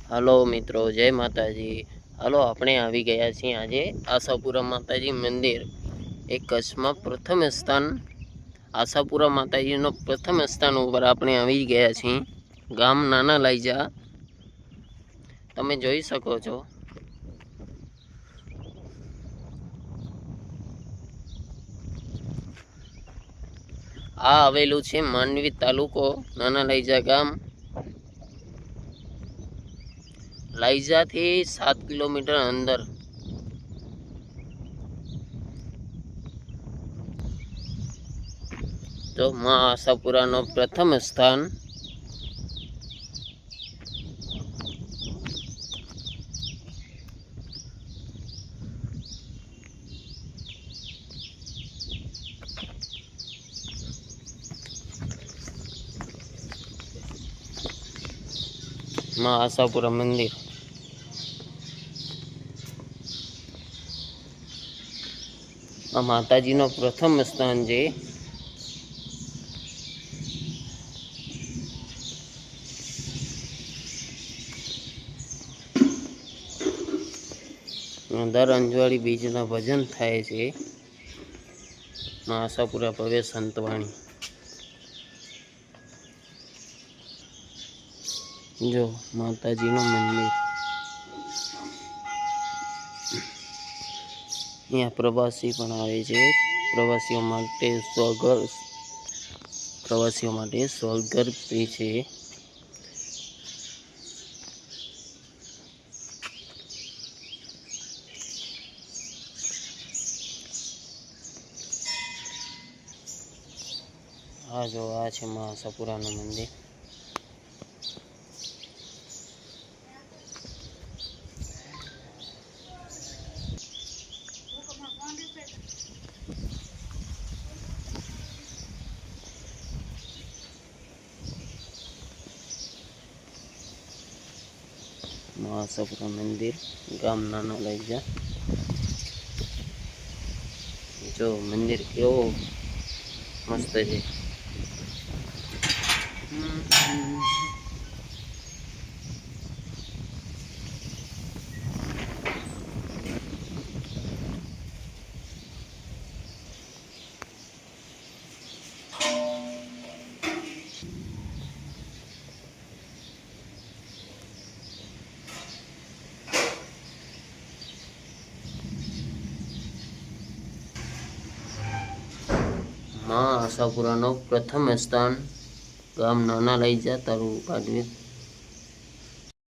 હાલો મિત્રો, જય માતાજી। હાલો આપણે આવી ગયા છીએ આજે આશાપુરા માતાજી મંદિર। એક કચ્છમાં પ્રથમ સ્થાન આશાપુરા માતાજીનો પ્રથમ સ્થાન ઉપર આપણે આવી ગયા છીએ। ગામ નાના લાઈજા તમે જોઈ શકો છો। આ આવેલું છે માંડવી તાલુકો, નાના લાઈજા ગામ। लाइजा थी 7 किलोमीटर अंदर। तो मां आशापुरा नो प्रथम स्थान मां आशापुरा मंदिर। माताजी नो प्रथम स्थान जे दर अंजवाड़ी बीजना भजन थाय छे। मां आशापुरा प्रवेश संतवाणी जो माताजी नो मंदिर। यहाँ प्रवासी पण आवे छे। प्रवासीओ माटे स्वर्गर भी छे। आ जो आ छे मां आशापुरा नु मंदिर। मां आशापुरा मंदिर, गाम नाना लाइजा। जो मंदिर केवो मस्त है। मां आशापुरा नो प्रथम स्थान, गाम नाना लाइजा, तालुको काडवेर।